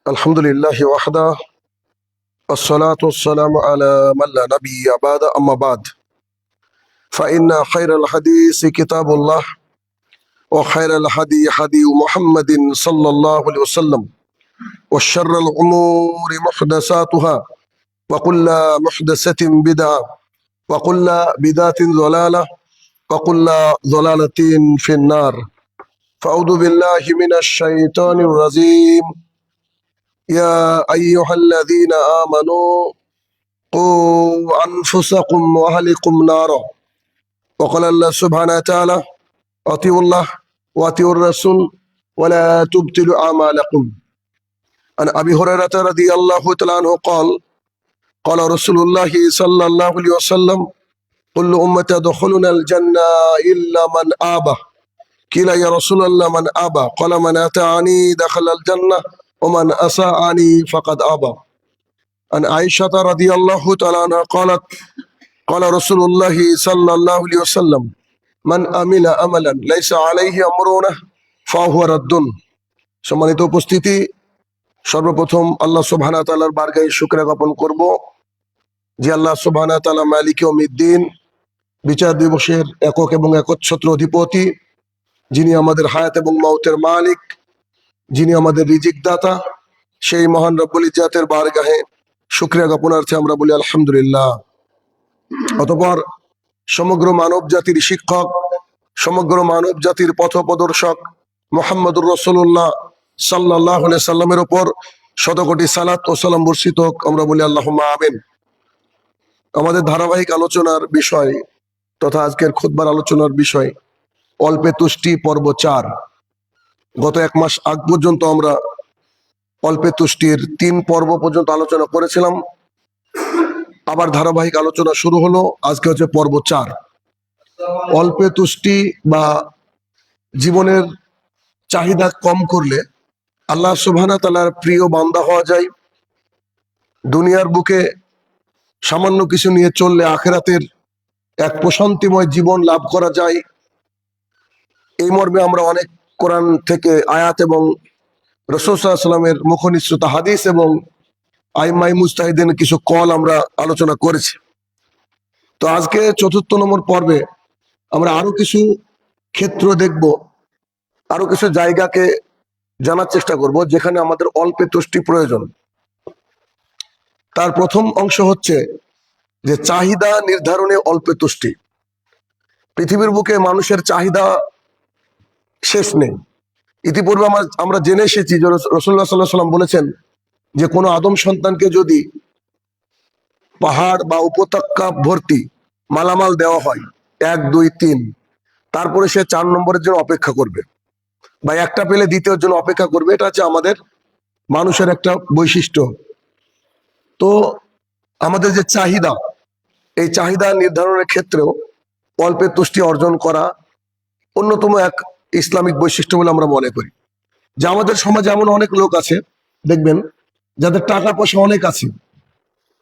الحمد لله وحده والصلاة والسلام على من لا نبي بعد أما بعد فإن خير الحديث كتاب الله وخير الهدي هدي محمد صلى الله عليه وسلم وشر الأمور محدثاتها وكل محدثة بدعة وكل بدعة ضلالة وكل ضلالة في النار فأعوذ بالله من الشيطان الرجيم يا أيها الذين آمنوا قوا أنفسكم وأهلكم نارا وقال الله سبحانه وتعالى أطيعوا الله وأطيعوا الرسول ولا تبطلوا أعمالكم. عن أبي هريرة رضي الله تعالى عنه قال قال رسول الله صلى الله عليه وسلم كل أمة يدخلون الجنة إلا من آبى قيل يا رسول الله من آبى قال من أطاعني دخل الجنة ومن أساءني فقد أبى. عن عائشة رضي الله تعالى عنها قالت قال رسول الله صلى الله عليه وسلم من عمل عملا ليس عليه أمرنا فهو رد. সম্মানিত উপস্থিতি, সর্বপ্রথম আল্লাহ সুবহানাহু ওয়া তাআলার বারগাহে শুকরিয়া জ্ঞাপন করব যে আল্লাহ সুবহানাহু ওয়া তাআলা মালিক ইয়াউমিদ্দিন, বিচার দিবসের একক এবং একচ্ছত্র অধিপতি, যিনি আমাদের হায়াত এবং মওতের মালিক, যিনি আমাদের রিজিক দাতা, সেই মহান রব্বুল ইজ্জাতের বারগাহে শুকরিয়া জ্ঞাপনার্থে আমরা বলি আলহামদুলিল্লাহ। অতঃপর সমগ্র মানব জাতির শিক্ষক, সমগ্র মানব জাতির পথপ্রদর্শক মুহাম্মদুর রাসূলুল্লাহ সাল্লাল্লাহু আলাইহি সাল্লামের উপর শতকোটি সালাত ও সালাম বর্ষিত হোক, আমরা বলি আল্লাহুম্মা আমিন। আমাদের ধারাবাহিক আলোচনার বিষয় তথা আজকের খুতবার আলোচনার বিষয় অল্পে তুষ্টি পর্ব 4। গত এক মাস আগ পর্যন্ত আমরা অল্পে তুষ্টির 3 পর্ব পর্যন্ত আলোচনা করেছিলাম। আবার ধারাবাহিক আলোচনা শুরু হলো, আজকে হচ্ছে পর্ব 4। অল্পে তুষ্টি বা জীবনের চাহিদা কম করলে আল্লাহ সুবহানাহু ওয়া তাআলার প্রিয় বান্দা হওয়া যায়। দুনিয়ার বুকে সামান্য কিছু নিয়ে চললে আখিরাতের এক প্রশান্তিময় জীবন লাভ করা যায়। এই মর্মে আমরা অনেক কোরআন থেকে আয়াত এবং রাসূল সাল্লাল্লাহু আলাইহি ওয়াসাল্লামের মুখনিসৃত হাদিস এবং আইম্মাই মুজতাহিদিন কিছু কল আমরা আলোচনা করেছি। তো আজকে 4র্থ নম্বর পর্বে আমরা আরো কিছু ক্ষেত্র দেখব, আরো কিছু জায়গাকে জানার চেষ্টা করব যেখানে আমাদের অল্পে তুষ্টি প্রয়োজন। তার প্রথম অংশ হচ্ছে যে চাহিদা নির্ধারণে অল্পে তুষ্টি। পৃথিবীর বুকে মানুষের চাহিদা শেষ নেই। ইতিপূর্বে আমরা জেনে এসেছি যে রাসূলুল্লাহ সাল্লাল্লাহু আলাইহি ওয়াসাল্লাম বলেছেন যে কোনো আদম সন্তানকে যদি পাহাড় বা উপত্যকা ভর্তি মালামাল দেওয়া হয় 1 2 3, তারপরে সে 4 নম্বরের জন্য অপেক্ষা করবে বা একটা পেলে দ্বিতীয়র জন্য অপেক্ষা করবে। এটা হচ্ছে আমাদের মানুষের একটা বৈশিষ্ট্য। তো আমাদের যে চাহিদা, এই চাহিদা নির্ধারণের ক্ষেত্রেও অল্পে তুষ্টি অর্জন করা অন্যতম এক ইসলামিক বৈশিষ্ট্য বলে আমরা মনে করি। যে আমাদের সমাজে এমন অনেক লোক আছে, দেখবেন যাদের টাকা পয়সা অনেক আছে,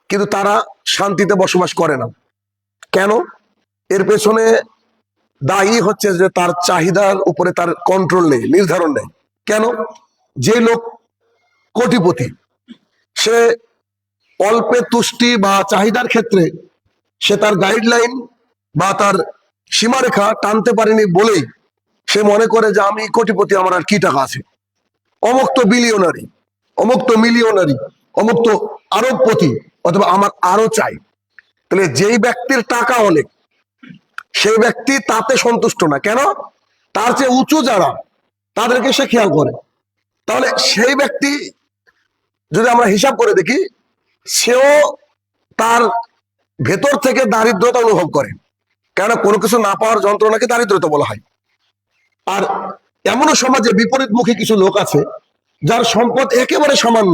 কিন্তু তারা শান্তিতে বসবাস করে না। কেন? এর পেছনে দায়ী হচ্ছে যে তার চাহিদার উপরে তার কন্ট্রোল নেই, নির্ধারণ নেই। কেন? যে লোক কোটিপতি, সে অল্পে তুষ্টি বা চাহিদার ক্ষেত্রে সে তার গাইডলাইন বা তার সীমারেখা টানতে পারেনি বলেই সে মনে করে যে আমি কোটিপতি, আমার আর কি টাকা আছে, অমুক তো বিলিয়নারি, অমুক তো মিলিয়নারি, অমুক তো আরবপতি, অথবা আমার আরো চাই। তাহলে যেই ব্যক্তির টাকা অনেক, সেই ব্যক্তি তাতে সন্তুষ্ট না। কেন? তার চেয়ে উঁচু যারা, তাদেরকে সে খেয়াল করে। তাহলে সেই ব্যক্তি যদি আমরা হিসাব করে দেখি, সেও তার ভেতর থেকে দারিদ্রতা অনুভব করে। কেন? কোনো কিছু না পাওয়ার যন্ত্রণাকে দারিদ্রতা বলা হয়। আর এমনও সমাজে বিপরীতমুখী কিছু লোক আছে যার সম্পদ একেবারে সামান্য,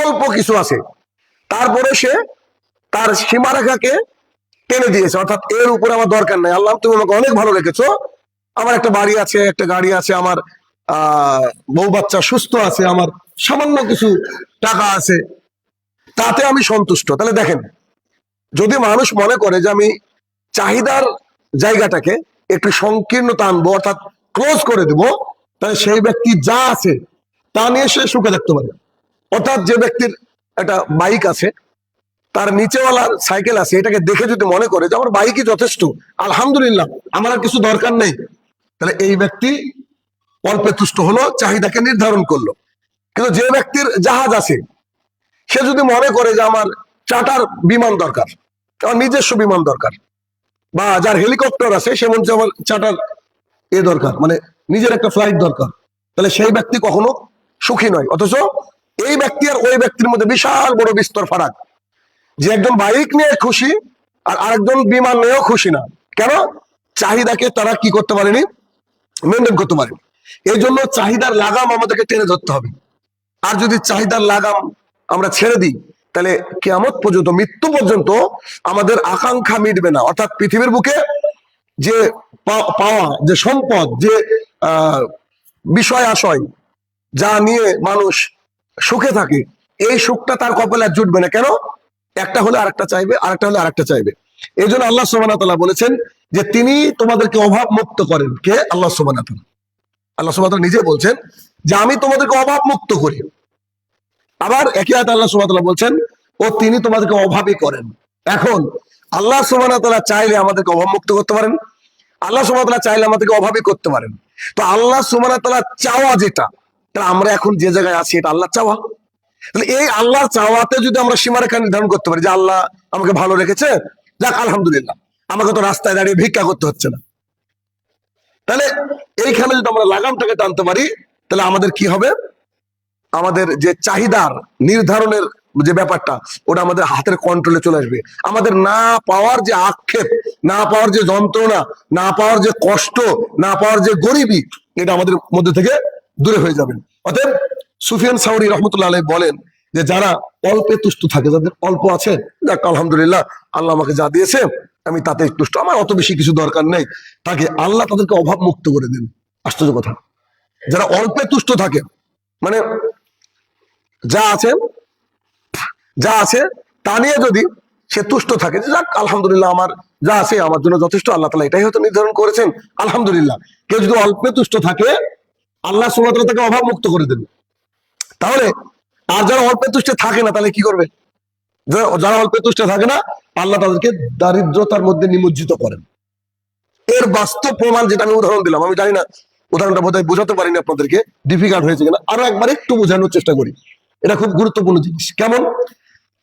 অল্প কিছু আছে, তারপরে সে তার সীমারেখাকে টেনে দিয়েছে, অর্থাৎ এর উপরে আমার দরকার নাই, আল্লাহ তুমি আমাকে অনেক ভালো রেখেছো, আমার একটা বাড়ি আছে, একটা গাড়ি আছে, আমার বউ বাচ্চা সুস্থ আছে, আমার সামান্য কিছু টাকা আছে, তাতে আমি সন্তুষ্ট। তাহলে দেখেন, যদি মানুষ মনে করে যে আমি চাহিদার জায়গাটাকে একটু সংকীর্ণতা আনবো, অর্থাৎ ক্লোজ করে দেব, তাহলে সেই ব্যক্তি যা আছে তা নিয়ে সে সুখে থাকতে পারে। অর্থাৎ যে ব্যক্তির একটা বাইক আছে, তার নিচেওয়ালার সাইকেল আছে, এটাকে দেখে যদি মনে করে যে আমার বাইকই যথেষ্ট, আলহামদুলিল্লাহ, আমার আর কিছু দরকার নেই, তাহলে এই ব্যক্তি অল্পে তুষ্ট হলো, চাহিদাকে নির্ধারণ করলো। কিন্তু যে ব্যক্তির জাহাজ আছে, সে যদি মনে করে যে আমার চার্টার বিমান দরকার, আমার নিজস্ব বিমান দরকার, বা যার হেলিকপ্টার আছে সে মনে হচ্ছে আমার চার্টার দরকার, মানে নিজের একটা ফ্লাইট দরকার, তাহলে সেই ব্যক্তি কখনো সুখী নয়। অথচ এই ব্যক্তি আর ওই ব্যক্তির মধ্যে বিশাল বড় বিস্তর ফারাক, যে একজন বাইক নিয়ে খুশি আর আরেকজন বিমান নিয়েও খুশি না। কেন? চাহিদাকে তারা কি করতে পারেনি, মেনটেন করতে পারেনি। এই জন্য চাহিদার লাগাম আমাদেরকে টেনে ধরতে হবে। আর যদি চাহিদার লাগাম আমরা ছেড়ে দিই, তাহলে কিয়ামত পর্যন্ত, মৃত্যু পর্যন্ত আমাদের আকাঙ্ক্ষা মিটবে না। অর্থাৎ পৃথিবীর বুকে যে পাওয়া, যে সম্পদ, যে বিষয় আশয়, যা নিয়ে মানুষ সুখে থাকে, এই সুখটা তার কপালে আর জুটবে না। কেন? একটা হলে আরেকটা চাইবে, আরেকটা হলে আরেকটা চাইবে। এই জন্য আল্লাহ সুবহানাহু ওয়া তাআলা বলেছেন যে তিনি তোমাদেরকে অভাব মুক্ত করেন। কে? আল্লাহ সুবহানাহু ওয়া তাআলা। আল্লাহ সুবহানাহু ওয়া তাআলা নিজে বলছেন যে আমি তোমাদেরকে অভাব মুক্ত করি। আবার একই আয়াতে আল্লাহ সুবহানাহু ওয়া তাআলা বলছেন ও তিনি তোমাদেরকে অভাবই করেন। এখন আল্লাহ সুবহানাহু ওয়া তাআলা চাইলে আমাদেরকে অভাব মুক্ত করতে পারেন, আল্লাহ সুবহানাহু ওয়া তাআলা চাইলে আমাদেরকে অভাবই করতে পারেন। তো আল্লাহ সুবহানাহু ওয়া তাআলা চাওয়া যেটা, তাহলে আমরা এখন যে জায়গায় আছি এটা আল্লাহ চাওয়া। তাহলে এই আল্লাহর চাওয়াতে যদি আমরা সীমারেখা নির্ধারণ করতে পারি যে আল্লাহ আমাকে ভালো রেখেছে, যাক আলহামদুলিল্লাহ, আমাকে তো রাস্তায় দাঁড়িয়ে ভিক্ষা করতে হচ্ছে না, তাহলে এইখানে যদি আমরা লাগামটাকে টানতে পারি, তাহলে আমাদের কি হবে, আমাদের যে চাহিদার নির্ধারণের যে ব্যাপারটা, ওটা আমাদের হাতের কন্ট্রোলে চলে আসবে। আমাদের না পাওয়ার যে আক্ষেপ, না পাওয়ার যে যন্ত্রণা, না পাওয়ার যে কষ্ট, না পাওয়ার যে গরিবি, এটা আমাদের মধ্যে থেকে দূরে হয়ে যাবে। অতএব সুফিয়ান সাউরি রহমতুল্লাহ আলাইহি বলেন যে যারা অল্পে তুষ্ট থাকে, যাদের অল্প আছে, যাক আলহামদুলিল্লাহ, আল্লাহ আমাকে যা দিয়েছে আমি তাতে তুষ্ট, আমার অত বেশি কিছু দরকার নেই, তাকে আল্লাহ তাদেরকে অভাব মুক্ত করে দেন। আশ্চর্য কথা। যারা অল্পে তুষ্ট থাকে, মানে যা আছে, যা আছে তা নিয়ে যদি সে তুষ্ট থাকে, যে যাক আলহামদুলিল্লাহ, আমার যা আছে আমার জন্য যথেষ্ট, আল্লাহ তাআলা এটাই হয়তো নির্ধারণ করেছেন, আলহামদুলিল্লাহ। কেউ যদি অল্পে তুষ্ট থাকে, আল্লাহ সুবহানাহু ওয়া তাআলা তাকে অভাব মুক্ত করে দেন। তাহলে আর যারা অল্পে তুষ্টে থাকে না, তাহলে কি করবে? যারা অল্পে তুষ্টে থাকে না, আল্লাহ তাদেরকে দারিদ্রতার মধ্যে নিমজ্জিত করেন। এর বাস্তব প্রমাণ, যেটা আমি উদাহরণ দিলাম, আমি জানি না উদাহরণটা বোধহয় বোঝাতে পারিনি আপনাদেরকে, ডিফিকাল্ট হয়েছে কিনা, আরো একবার একটু বোঝানোর চেষ্টা করি। এটা খুব গুরুত্বপূর্ণ জিনিস। কেমন?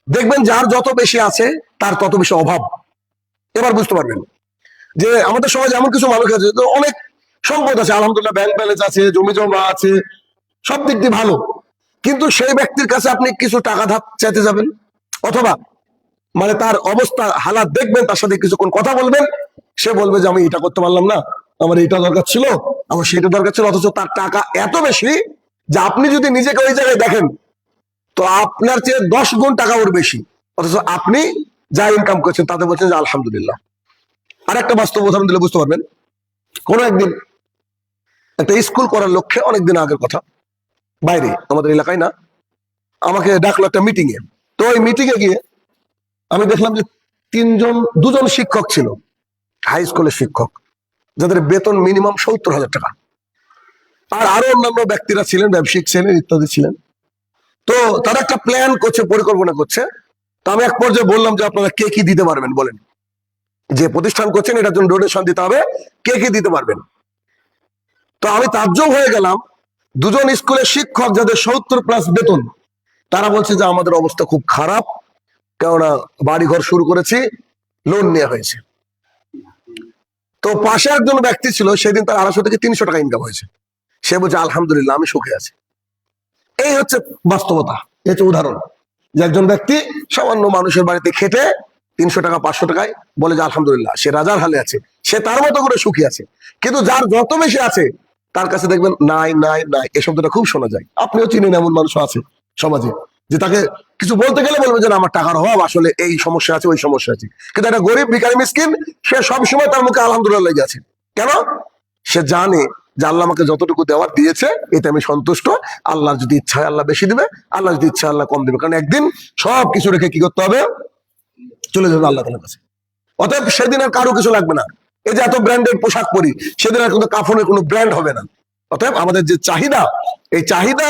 দেখবেন যার যত বেশি আছে তার তত বেশি অভাব। এবার বুঝতে পারবেন যে আমাদের সমাজে এমন কিছু মানুষ আছে, অনেক সম্পদ আছে, আলহামদুলিল্লাহ, ব্যাংক ব্যালেন্স আছে, জমি জমা আছে, সব দিক দিয়ে ভালো, কিন্তু সেই ব্যক্তির কাছে আপনি কিছু টাকা ধার চাইতে যাবেন, অথবা মানে তার অবস্থা হালাত দেখবেন, তার সাথে কিছুক্ষণ কথা বলবেন, সে বলবে যে আমি এটা করতে পারলাম না, আমার এটা দরকার ছিল, আমার সেটা দরকার ছিল। অথচ তার টাকা এত বেশি যে আপনি যদি নিজেকে ওই জায়গায় দেখেন, তো আপনার চেয়ে 10 গুণ টাকা ওর বেশি, অথচ আপনি যা ইনকাম করছেন তাতে বলছেন যে আলহামদুলিল্লাহ। আর একটা বাস্তব উদাহরণ দিলে বুঝতে পারবেন। কোনো একদিন একটা স্কুল করার লক্ষ্যে, অনেকদিন আগের কথা, বাইরে আমাদের এলাকায় না, আমাকে ডাকলো একটা মিটিং এ। তো ওই মিটিং এ গিয়ে আমি দেখলাম যে দুজন শিক্ষক ছিল, হাই স্কুলের শিক্ষক, যাদের বেতন মিনিমাম 70,000 টাকা। আর আরো অন্যান্য ব্যক্তিরা ছিলেন, ব্যবসায়িক ছিলেন, ইত্যাদি ছিলেন। তো তারা একটা প্ল্যান করছে, পরিকল্পনা করছে। তো আমি এক পর্যায়ে বললাম যে আপনারা কে কি দিতে পারবেন বলেন, যে প্রতিষ্ঠান করছেন এটার জন্য ডোনেশন দিতে হবে, কে কি দিতে পারবেন। তো আমি তাজ্জব হয়ে গেলাম, দুজন স্কুলের শিক্ষক যাদের 70+ বেতন, তারা বলছে যে আমাদের অবস্থা খুব খারাপ, কেননা বাড়িঘর শুরু করেছি, লোন নেওয়া হয়েছে। তো পাশে একজন ব্যক্তি ছিল, সেদিন তার 250 থেকে 300 টাকা ইনকাম হয়েছে, সে বলছে আলহামদুলিল্লাহ আমি সুখে আছি। এই হচ্ছে বাস্তবতা, এই হচ্ছে উদাহরণ, যে একজন ব্যক্তি সামান্য মানুষের বাড়িতে খেটে 300 টাকা 500 টাকায় বলে যে আলহামদুলিল্লাহ, সে রাজার হালে আছে, সে তার মতো করে সুখী আছে। কিন্তু যার যত বেশি আছে, তার কাছে দেখবেন নাই নাই নাই, এই শব্দটা খুব শোনা যায়। আপনিও চিনেন এমন মানুষ আছে সমাজে, যে তাকে কিছু বলতে গেলে বলবে যে আমার টাকার অভাব, আসলে এই সমস্যা আছে, ওই সমস্যা আছে। কিন্তু একটা গরিব ভিখারি মিসকিন, সে সবসময় তার মুখে আলহামদুলিল্লাহ লেগে আছে। কেন? সে জানে যে আল্লাহ আমাকে যতটুকু দেওয়ার দিয়েছে এতে আমি সন্তুষ্ট, আল্লাহর যদি ইচ্ছা হয় আল্লাহ বেশি দিবে, আল্লাহ যদি ইচ্ছা আল্লাহ কম দিবে, কারণ একদিন সব কিছু রেখে কি করতে হবে, চলে যাবে আল্লাহ তাআলার কাছে। অতএব সেদিন আর কারো কিছু লাগবে না। এই যে এত ব্র্যান্ডেড পোশাক পরি, সেদিন আর কিন্তু কাফনের কোনো ব্র্যান্ড হবে না। অতএব আমাদের যে চাহিদা, এই চাহিদা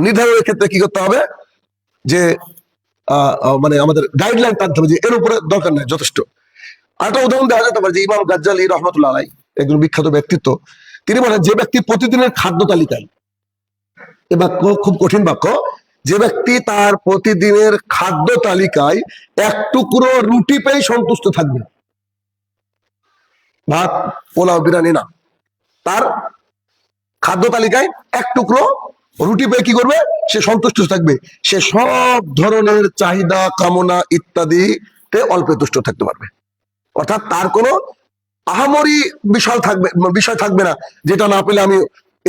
নির্ধারণের ক্ষেত্রে কি করতে হবে, যে মানে আমাদের গাইডলাইন টানতে হবে যে এর উপরে দরকার নেই, যথেষ্ট। আরেকটা উদাহরণ দেওয়া যেতে পারে যে ইমাম গাজ্জালি রহমতুল্লাহ আলাইহি, একজন বিখ্যাত ব্যক্তিত্ব, তিনি বলেন যে ব্যক্তি প্রতিদিনের খাদ্য তালিকায়, এ বাক্য খুব কঠিন বাক্য, যে ব্যক্তি তার প্রতিদিনের খাদ্য তালিকায় এক টুকরো রুটি পেয়ে সন্তুষ্ট থাকবে, ভাত পোলাও বিরিয়ানি না, তার খাদ্য তালিকায় এক টুকরো রুটি পেয়ে কি করবে, সে সন্তুষ্ট থাকবে, সে সব ধরনের চাহিদা কামনা ইত্যাদিতে অল্পে তুষ্ট থাকতে পারবে। অর্থাৎ তার কোনো আহামরি বিষয় থাকবে না, যেটা না পেলে আমি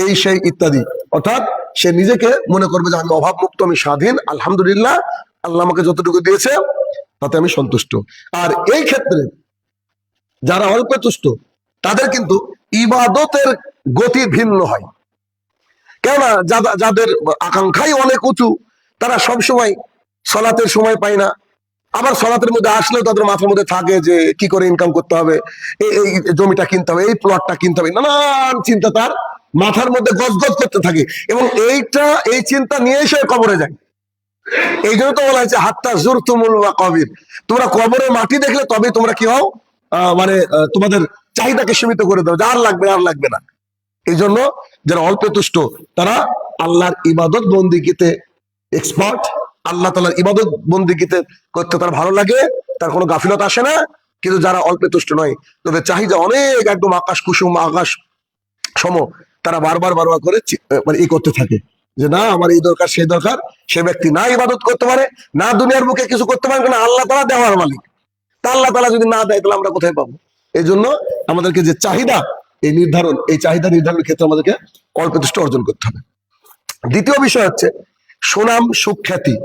এই সেই ইত্যাদি। অর্থাৎ সে নিজেকে মনে করবে যে আমি অভাব মুক্ত, আমি স্বাধীন, আলহামদুলিল্লাহ, আল্লাহ আমাকে যতটুকু দিয়েছে তাতে আমি সন্তুষ্ট। আর এই ক্ষেত্রে যারা অল্পে তুষ্ট, তাদের কিন্তু ইবাদতের গতি ভিন্ন হয়। কেননা যাদের আকাঙ্ক্ষাই অনেক উঁচু, তারা সব সময় সলাতের সময় পায় না, আবার সলাতের মধ্যে আসলেও তাদের মাথার মধ্যে থাকে যে কি করে ইনকাম করতে হবে, এই জমিটা কিনতে হবে, এই প্লটটা কিনতে হবে, নানান চিন্তা তার মাথার মধ্যে গজগজ করতে থাকে, এবং এই চিন্তা নিয়ে সে কবরে যায়। এই জন্য তো বলা হয়েছে হাত্তা জুরতুমুল মাকাবির, তোমরা কবরে মাটি দেখলে তবে তোমরা কি হও, মানে তোমাদের চাহিদাকে সীমিত করে দাও, আর লাগবে আর লাগবে না। এই জন্য যারা অল্প তুষ্ট, তারা আল্লাহর ইবাদত বন্দিগিতে এক্সপার্ট, আল্লাহ তাআলার ইবাদত বন্দিগিতে করতে তার ভালো লাগে, তার কোনো গাফিলত আসে না। কিন্তু যারা অল্পে তুষ্ট নয়, তাদের চাহিদা অনেক, একদম আকাশ কুসুম আকাশ সম, তারা বারবার করে মানে করতে থাকে যে না আমার এই দরকার সেই দরকার। সে ব্যক্তি না ইবাদত করতে পারে, না দুনিয়ার বুকে কিছু করতে পারে, কারণ আল্লাহ তাআলা দেওয়ার মালিক। তা আল্লাহ তাআলা যদি না দেয় তাহলে আমরা কোথায় পাবো? এই জন্য আমাদেরকে যে চাহিদা, এই চাহিদা নির্ধারণের ক্ষেত্রে আমাদেরকে অল্প তুষ্ট অর্জন করতে হবে। দ্বিতীয় বিষয় হচ্ছে সুনাম সুখ্যাতি,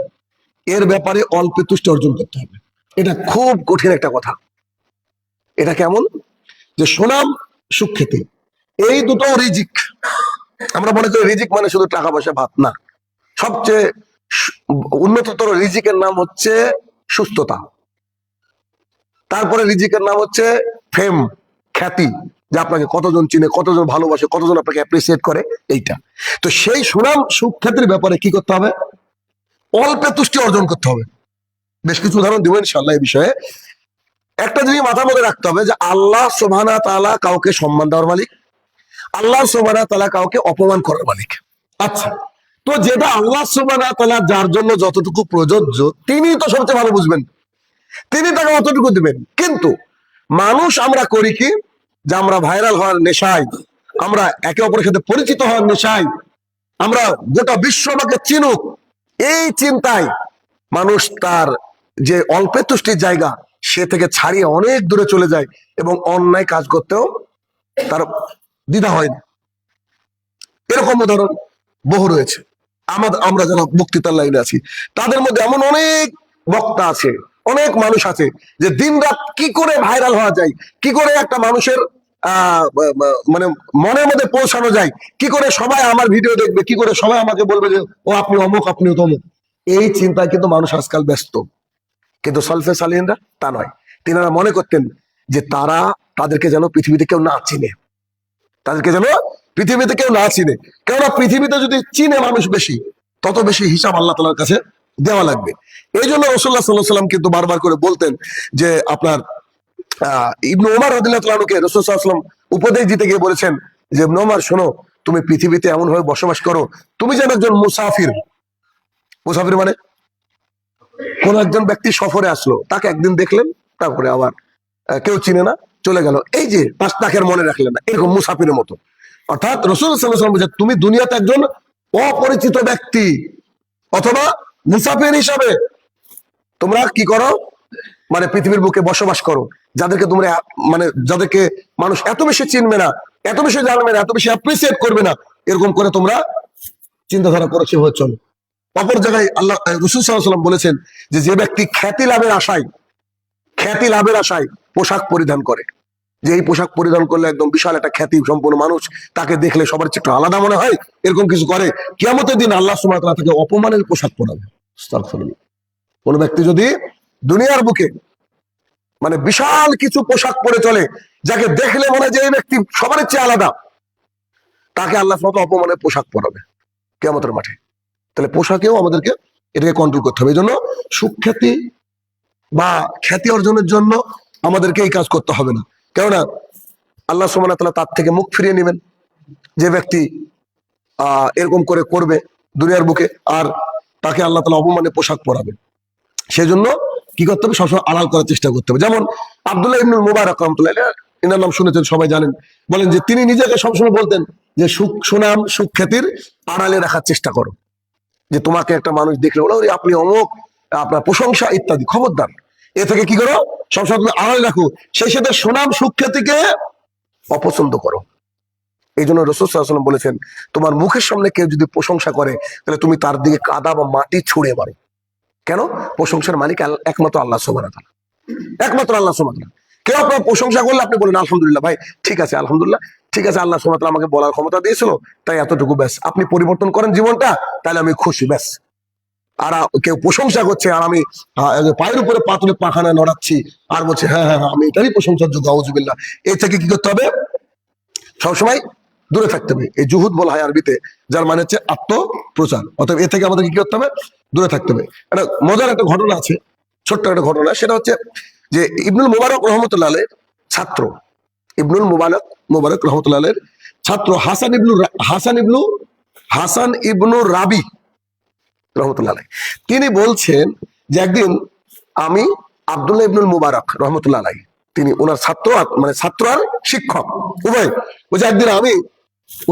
এর ব্যাপারে অল্প তুষ্ট অর্জন করতে হবে। এটা খুব কঠিন একটা কথা। এটা কেমন, যে সুনাম সুখ্যাতি এই দুটো রিজিক। আমরা মনে করি রিজিক মানে শুধু টাকা পয়সা ভাত, না। সবচেয়ে উন্নততর রিজিকের নাম হচ্ছে সুস্থতা, তারপরে রিজিকের নাম হচ্ছে ফেম, খ্যাতি, যে আপনাকে কতজন চিনে, কতজন ভালোবাসে, কতজন আপনাকে অ্যাপ্রিসিয়েট করে, এইটা। তো সেই সুনাম সুখ্যাতির ব্যাপারে কি করতে হবে, অল্পে তুষ্টি অর্জন করতে হবে। বেশ কিছু উদাহরণ দিব ইনশাআল্লাহ এই বিষয়ে। একটা জিনিস মাথার মধ্যে রাখতে হবে যে আল্লাহ সুবহানাহু ওয়া তাআলা কাউকে সম্মান দেওয়ার মালিক, আল্লাহ সুবহানাহু ওয়া তাআলা কাউকে অপমান করার মালিক। আচ্ছা, তো যেটা আল্লাহ সুবহানাহু ওয়া তাআলা যার জন্য যতটুকু প্রযোজ্য তিনি তো সবচেয়ে ভালো বুঝবেন, তিনি তাকে অতটুকু দিবেন। কিন্তু মানুষ আমরা করি কি, যে আমরা ভাইরাল হওয়ার নেশায়, আমরা একে অপরের সাথে পরিচিত হওয়ার নেশায়, আমরা গোটা বিশ্ব আমাকে চিনুক, এই চিন্তায় মানুষ তার যে অল্পে তুষ্টির জায়গা সে থেকে ছাড়িয়ে অনেক দূরে চলে যায়, এবং অন্যায় কাজ করতেও তার দ্বিধা হয় না। এরকম উদাহরণ বহু রয়েছে। আমরা যারা বক্তৃতার লাইনে আছি, তাদের মধ্যে এমন অনেক বক্তা আছে, অনেক মানুষ আছে, যে দিন রাত কি করে ভাইরাল হওয়া যায়, কি করে একটা মানুষের মানে মনের মধ্যে পৌঁছানো যায়, কি করে সবাই আমার ভিডিও দেখবে, কি করে সবাই আমাকে বলবে যে ও আপনি অমুক, আপনি তমুক। এই চিন্তায় কিন্তু মানুষ আজকাল ব্যস্ত। কিন্তু সলফে সালিহিনরা তা নয়। তিনারা মনে করতেন যে তাদেরকে যেন পৃথিবীতে কেউ না চিনে, তাদেরকে যেন পৃথিবীতে কেউ না চিনে। কেননা পৃথিবীতে যদি চিনে মানুষ বেশি, তত বেশি হিসাব আল্লাহ তাআলার কাছে দেওয়া লাগবে। এই জন্য রাসূলুল্লাহ সাল্লাল্লাহু আলাইহি ওয়াসাল্লাম কিন্তু বারবার করে বলতেন যে আপনার ইবনে ওমর রাদিয়াল্লাহু তাআলা আনহুকে রাসূল সাল্লাল্লাহু আলাইহি ওয়াসাল্লাম উপদেশ দিতে গিয়ে বলেছেন যে ইবনে ওমর শোনো, তুমি পৃথিবীতে এমন ভাবে বসবাস করো, তুমি যেন একজন মুসাফির। মুসাফির মানে কোন একজন ব্যক্তি সফরে আসলো, তাকে একদিন দেখলেন, তারপরে আবার কেউ চিনে না, চলে গেল, এই যে তাকে মনে রাখলেন না, এরকম মুসাফিরের মতো। অর্থাৎ রাসূল সাল্লাল্লাহু আলাইহি ওয়াসাল্লাম বলেছেন তুমি দুনিয়াতে একজন অপরিচিত ব্যক্তি অথবা মুসাফির হিসাবে তোমরা কি করো, মানে পৃথিবীর বুকে বসবাস করো। যাদেরকে মানুষ এত বেশি চিনবে না, এত বেশি জানবে না, এত বেশি অ্যাপ্রিসিয়েট করবে না, এরকম করে তোমরা চিন্তাধারা করেছে হয়ে চলো। অপর জায়গায় আল্লাহ রাসূল সাল্লাল্লাহু আলাইহি ওয়াসাল্লাম বলেছেন যে ব্যক্তি খ্যাতি লাভের আশায় পোশাক পরিধান করে, যে এই পোশাক পরিধান করলে একদম বিশাল একটা খ্যাতি সম্পন্ন মানুষ, তাকে দেখলে সবার চেয়ে একটু আলাদা মনে হয়, এরকম কিছু করে, কিয়ামতের দিন আল্লাহ সুবহানাহু ওয়া তাআলা তাকে অপমানের পোশাক পরাবে। আস্তাগফিরুল্লাহ। কোন ব্যক্তি যদি দুনিয়ার বুকে মানে বিশাল কিছু পোশাক পরে চলে, যাকে দেখলে মনে হয় যে এই ব্যক্তি সবার চেয়ে আলাদা, তাকে আল্লাহ সুবহানাহু ওয়া তাআলা অপমানের পোশাক পরাবে কিয়ামতের মাঠে। তাহলে পোশাকেও আমাদেরকে এটাকে কন্ট্রোল করতে হবে। এই জন্য সুখ্যাতি বা খ্যাতি অর্জনের জন্য আমাদেরকে এই কাজ করতে হবে না। কেননা আল্লাহ সুবহানাহু ওয়া তাআলা তার থেকে মুখ ফিরিয়ে নেবেন যে ব্যক্তি এরকম করে করবে দুনিয়ার বুকে, আর তাকে আল্লাহ তাআলা অপমানে পোশাক পরাবে। সেই জন্য কি করতে হবে, সবসময় আড়াল করার চেষ্টা করতে হবে। যেমন আব্দুল্লাহ ইবনুল মুবারক রাহমাতুল্লাহ আলাইহি, এনার নাম শুনেছেন সবাই জানেন, বলেন যে তিনি নিজেকে সবসময় বলতেন যে সুনাম সুখ্যাতির আড়ালে রাখার চেষ্টা করো, যে তোমাকে একটা মানুষ দেখলে বলো আপনি অমুক, আপনার প্রশংসা ইত্যাদি, খবরদার এ থেকে কি করো, সবসময় তুমি আড়ালে রাখো, সেই সাথে সুনাম সুখ্যাতিকে অপছন্দ করো। এই জন্য রাসূল সাল্লাল্লাহু আলাইহি ওয়াসাল্লাম বলেছেন, তোমার মুখের সামনে কেউ যদি প্রশংসা করে তাহলে তুমি তার দিকে কাদা বা মাটি ছুঁড়ে মারো। কেন? প্রশংসার মালিক একমাত্র আল্লাহ সুবহানাহু ওয়া তাআলা, একমাত্র আল্লাহ সুবহানাহু ওয়া তাআলা। কেউ আপনার প্রশংসা করলে আপনি বলেন আলহামদুলিল্লাহ ভাই, ঠিক আছে আলহামদুলিল্লাহ, ঠিক আছে, আল্লাহ সুবহানাহু ওয়া তাআলা আমাকে বলার ক্ষমতা দিয়েছিল তাই এতটুকু, ব্যাস। আপনি পরিবর্তন করেন জীবনটা, তাহলে আমি খুশি, ব্যাস। আর কেউ প্রশংসা করছে আর আমি পায়ের উপরে পাতুলে পাখানা নড়াচ্ছি আর বলছে হ্যাঁ হ্যাঁ আমি এটারই প্রশংসার যোগ্য, আউযুবিল্লাহ, এই থেকে কি করতে হবে, সবসময় দূরে থাকতে হবে। এই জুহুদ বলা হয় আরবিতে, যার মানে হচ্ছে আত্মপ্রচার। অতএব এ থেকে আমাদেরকে কি করতে হবে, দূরে থাকতে হবে। একটা মজার একটা ঘটনা আছে, ছোট্ট একটা ঘটনা, সেটা হচ্ছে যে ইবনুল মুবারক রহমতুল্লাহ আলাইহির ছাত্র, ইবনুল মুবারক রহমতুল্লাহ আলাইহির ছাত্র হাসান ইবনু রাবি রহমতুল্লাহ আলাইহি, তিনি বলছেন যে একদিন আমি আব্দুল্লাহ ইবনুল মুবারক রহমতুল্লাহ আলাইহি, তিনি ওনার ছাত্র, মানে ছাত্র আর শিক্ষক উভয়, বলছে একদিন আমি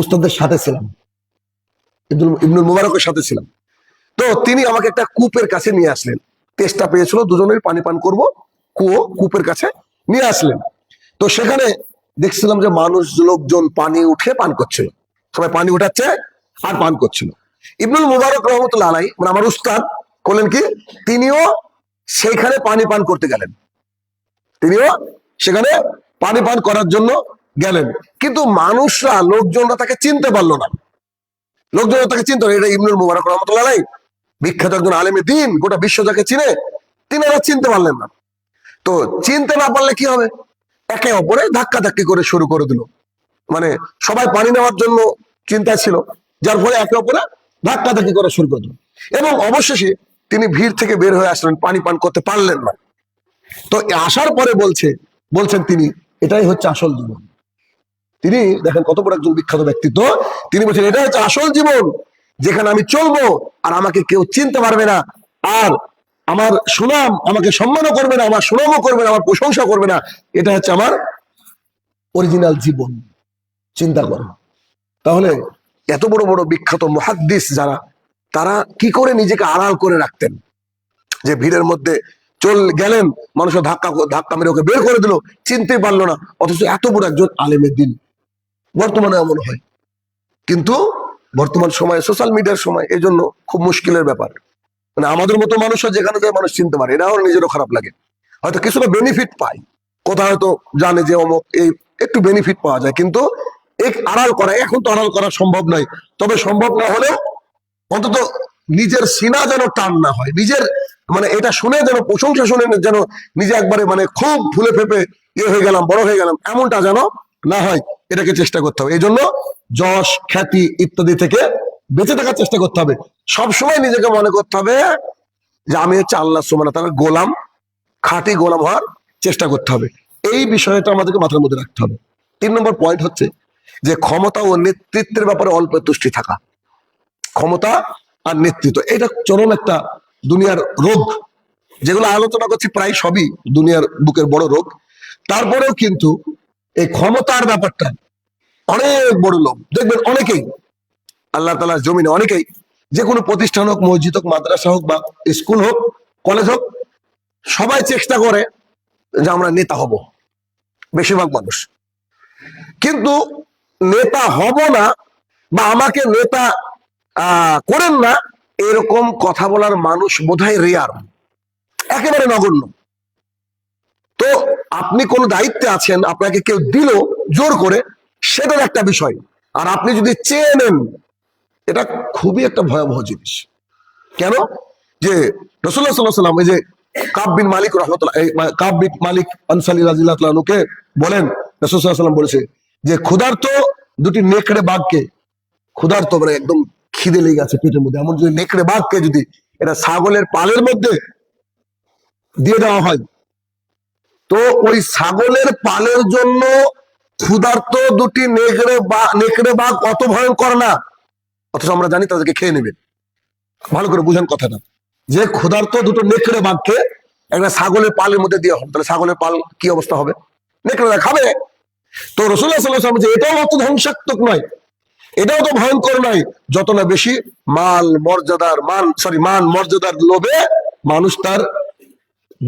উস্তাদের সাথে ছিলাম, ইবনুল মুবারকের সাথে ছিলাম। তো তিনি আমাকে একটা কূপের কাছে নিয়ে আসলেন, তেষ্টা পেয়েছিল, দুজনের পানি পান করব, কূপের কাছে নিয়ে আসলেন। তো সেখানে দেখছিলাম যে মানুষ লোকজন পানি উঠে পান করছিল, সবাই পানি উঠাচ্ছে আর পান করছিল। ইবনুল মুবারক রহমতুল্লাহ আলাইহি, মানে আমার উস্তাদ, করলেন কি, তিনিও সেইখানে পানি পান করতে গেলেন, তিনিও সেখানে পানি পান করার জন্য গেলেন। কিন্তু মানুষরা, লোকজনরা তাকে চিনতে পারলো না, লোকজনরা তাকে চিনতে পারলো, এটা ইবনুল মুবারক রহমতুল্লাহ আলাইহি, বিখ্যাত একজন আলেমে দ্বীন, গোটা বিশ্ব যাকে চিনে, তিনারা চিনতে পারলেন না। তো চিনতে না পারলে কি হবে, একে অপরে ধাক্কাধাক্কি করে শুরু করে দিল, মানে সবাই পানি নেওয়ার জন্য চিন্তা ছিল, যার ফলে একে অপরে ধাক্কাধাক্কি করা শুরু করে দিল। এবং অবশেষে তিনি ভিড় থেকে বের হয়ে আসলেন, পানি পান করতে পারলেন না। তো আসার পরে বলছেন তিনি, এটাই হচ্ছে আসল জীবন। তিনি দেখেন কত বড় একজন বিখ্যাত ব্যক্তিত্ব, তিনি বলছেন এটাই হচ্ছে আসল জীবন, যেখানে আমি চলবো আর আমাকে কেউ চিনতে পারবে না, আর আমার সুনাম আমাকে সম্মানও করবে না, আমার সুনামও করবে না, আমার প্রশংসা করবে না, এটা হচ্ছে আমার অরিজিনাল জীবন। চিন্তা করো তাহলে, এত বড় বড় বিখ্যাত মুহাদ্দিস যারা, তারা কি করে নিজেকে আড়াল করে রাখতেন, যে ভিড়ের মধ্যে গেলেন, মানুষের ধাক্কা মেরে ওকে বের করে দিল, চিনতে পারলো না, অথচ এত বড় একজন আলেমের দিন। বর্তমানে এমন হয়, কিন্তু বর্তমান সময়ে সোশ্যাল মিডিয়ার সময়, এই জন্য খুব মুশকিলের ব্যাপার। মানে আমাদের মতো মানুষও যেখানে যায় মানুষ চিনতে পারে, এটাও নিজেরও খারাপ লাগে। হয়তো কিছুটা বেনিফিট পাই, কোথাও হয়তো জানে যে অমুক, এই একটু বেনিফিট পাওয়া যায়, কিন্তু আড়াল করা, এখন তো আড়াল করা সম্ভব নয়, তবে সম্ভব না হলেও অন্তত নিজের সিনা যেন টান না হয়, নিজের মানে এটা শুনে যেন, প্রশংসা শুনে যেন নিজে একবারে মানে খুব ফুলে ফেপে হয়ে গেলাম, বড় হয়ে গেলাম, এমনটা যেন না হয়, এটাকে চেষ্টা করতে হবে। এই জন্য যশ খ্যাতি ইত্যাদি থেকে বেঁচে থাকার চেষ্টা করতে হবে। সবসময় নিজেকে মনে করতে হবে যে আমি হচ্ছে আল্লাহ সুবহানাহু ওয়া তাআলার গোলাম, খাঁটি গোলাম হওয়ার চেষ্টা করতে হবে। এই বিষয়টা আমাদেরকে মাথার মধ্যে রাখতে হবে। 3 নম্বর পয়েন্ট হচ্ছে যে ক্ষমতা ও নেতৃত্বের ব্যাপারে অল্প তুষ্টি থাকা। ক্ষমতা আর নেতৃত্ব, এটা চরম একটা দুনিয়ার রোগ, যেগুলো আলোচনা করছি প্রায় সবই দুনিয়ার বুকের বড় রোগ। তারপরেও কিন্তু এই ক্ষমতার ব্যাপারটা অনেক বড় লোক দেখবেন, অনেকেই আল্লাহ তাআলার জমিনে, অনেকেই যে কোনো প্রতিষ্ঠান হোক, মসজিদ হোক, মাদ্রাসা হোক, বা স্কুল হোক, কলেজ হোক, সবাই চেষ্টা করে যে আমরা নেতা হব, বেশিরভাগ মানুষ। কিন্তু নেতা হব না বা আমাকে নেতা করেন না, এরকম কথা বলার মানুষ বোধহয় রেয়ার, একেবারে নগণ্য। তো আপনি কোন দায়িত্বে আছেন, আপনাকে কেউ দিল জোর করে, সেটার একটা বিষয়, আর আপনি যদি চেয়ে নেন, এটা খুবই একটা ভয়াবহ জিনিস। কেন? যে রাসূলুল্লাহ সাল্লাল্লাহু আলাইহি ওয়াসাল্লাম, এই যে কাব বিন মালিক রাহমাতুল্লাহ, কাব বিন মালিক আনসারী রাদিয়াল্লাহু তাআলা আনহুকে বলেন, রাসূল সাল্লাল্লাহু আলাইহি ওয়াসাল্লাম বলেছে যে ক্ষুধার্ত দুটি নেকড়ে বাঘকে, ক্ষুধার্ত মানে একদম খিদে লেগে গেছে পেটের মধ্যে, এমন যদি নেকড়ে বাঘকে যদি এটা ছাগলের পালের মধ্যে দিয়ে দেওয়া হয়, তো ওই ছাগলের পালের জন্য ক্ষুধার্ত দুটি নেকড়ে বাঘ অত ভয়ঙ্কর না, অথচ আমরা জানি তাদেরকে খেয়ে নেবে। ভালো করে বুঝেন কথাটা, যে ক্ষুধার্ত দুটো নেকড়ে বাঘকে একটা ছাগলের পালের মধ্যে দেওয়া হবে, তাহলে ছাগলের পাল কি অবস্থা হবে? নেকড়েরা খাবে। তো রাসূলুল্লাহ সাল্লাল্লাহু আলাইহি ওয়াসাল্লাম যে এটাও অত ধ্বংসাত্মক নয়, এটাও তো ভয়ঙ্কর নয়, যত না বেশি মান মর্যাদার লোভে মানুষ তার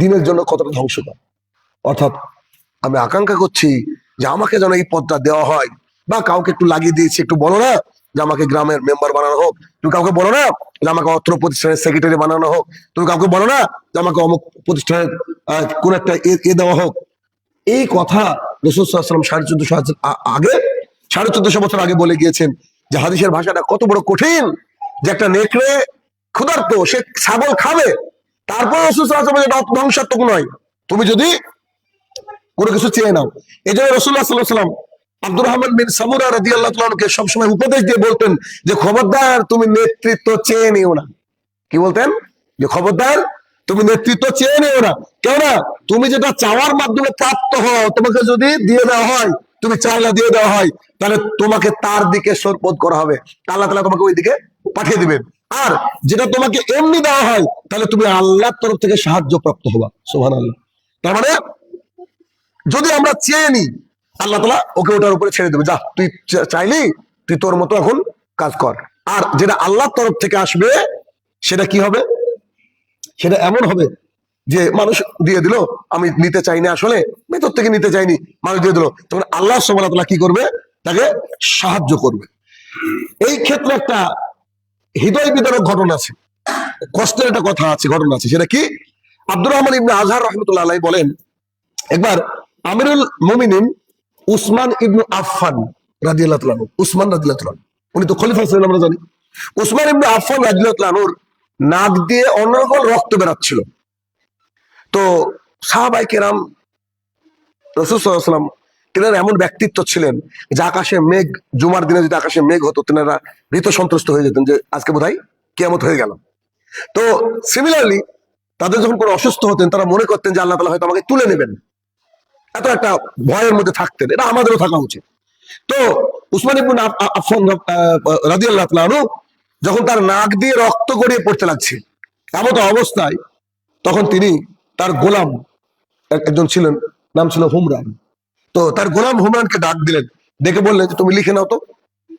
দিনের জন্য কতটা ধ্বংস করে। অর্থাৎ আমি আকাঙ্ক্ষা করছি যে আমাকে যেন এই পদটা দেওয়া হয়, বা কাউকে একটু লাগিয়ে দিয়েছি, একটু বলো না যে আমাকে গ্রামের মেম্বার বানানো হোক, তুমি কাউকে বলো না যে আমাকে অত্র প্রতিষ্ঠানের সেক্রেটারি বানানো হোক, তুমি কাউকে বলো না যে আমাকে অমুক প্রতিষ্ঠানের কোন একটা দেওয়া হোক। এই কথা রাসূল সাল্লাল্লাহু আলাইহি ওয়াসাল্লাম 1450 বছর আগে বলে গিয়েছেন, যে হাদিসের ভাষাটা কত বড় কঠিন, যে একটা নেকড়ে ক্ষুধার্ত, সে ছাগল খাবে, তারপর রাসূল সাল্লাল্লাহু আলাইহি ওয়াসাল্লাম এটা ধ্বংসাত্মক নয়, তুমি যদি কোনো কিছু চেয়ে নাও। এই জন্য রাসূলুল্লাহ সাল্লাল্লাহু আলাইহি ওয়াসাল্লাম আব্দুর রহমান বিন সামুরা রাদিয়াল্লাহু তাআলা আনহুকে সবসময় উপদেশ দিয়ে বলতেন যে খবরদার তুমি নেতৃত্ব চেয়ে নিও না। কি বলতেন? যে খবরদার তুমি নেতৃত্ব চেয়ে নিও না। কেন না? তুমি যেটা চাওয়ার মাধ্যমে প্রাপ্ত হও, তোমাকে যদি দিয়ে দেওয়া হয়, তুমি চাইলে দিয়ে দেওয়া হয়, তাহলে তোমাকে তার দিকে সরপদ করা হবে, আল্লাহ তাআলা তোমাকে ওই দিকে পাঠিয়ে দিবেন। আর যেটা তোমাকে এমনি দেওয়া হয়, তাহলে তুমি আল্লাহর তরফ থেকে সাহায্য প্রাপ্ত হবা। সুবহানাল্লাহ। তার মানে যদি আমরা চেয়ে নিই, আল্লাহ তাআলা ওকে ওটার উপরে ছেড়ে দেবে, যা তুই চাইলি, তুই তোর মতো এখন কাজ কর। আর যেটা আল্লাহর তরফ থেকে আসবে সেটা কি হবে? সেটা এমন হবে যে মানুষ দিয়ে দিল, আমি নিতে চাইনি, আসলে ভেতর থেকে নিতে চাইনি, মানুষ দিয়ে দিল, তখন আল্লাহ সুবহানাহু ওয়া তাআলা কি করবে? তাকে সাহায্য করবে। এই ক্ষেত্রে একটা হৃদয় বিদারক ঘটনা আছে, কষ্টের একটা কথা আছে, ঘটনা আছে। সেটা কি? আব্দুর রহমান ইবনে আজহার রাহমাতুল্লাহ আলাইহি বলেন, একবার আমিরুল মুমিনিন উসমান ইবনে আফফান রাদিয়াল্লাহু তাআলা, উসমান রাদিয়াল্লাহু তাআলা, উনি তো খলিফা ছিলেন আমরা জানি। উসমান ইবনে আফফান রাদিয়াল্লাহু তাআলার নাক দিয়ে অনর্গল রক্ত বেরাচ্ছিল। তো সাহাবায়ে কেরাম, রাসূল সাল্লাল্লাহু আলাইহি ওয়াসাল্লাম, তেনারা এমন ব্যক্তিত্ব ছিলেন যে আকাশে মেঘ, জুমার দিনে যদি আকাশে মেঘ হতো, তেনারা ভীত সন্ত্রস্ত হয়ে যেতেন যে আজকে বোধহয় কিয়ামত হয়ে গেল। তো সিমিলারলি তাদের যখন কোনো অসুস্থ হতেন, তারা মনে করতেন যে আল্লাহ তাআলা হয়তো আমাকে তুলে নেবেন, এত একটা ভয়ের মধ্যে থাকতেন। এটা আমাদেরও থাকা উচিত। তো উসমান ইবনে আফফান রাদিয়াল্লাহু তাআলা আনহু যখন তার নাক দিয়ে রক্ত গড়িয়ে পড়তে লাগছে এমত অবস্থায়, তখন তিনি তার গোলাম একজন ছিলেন, নাম ছিল হুমরান। তো তার গোলাম হুমরানকে ডাক দিলেন, ডেকে বললেন যে তুমি লিখে নাও, তো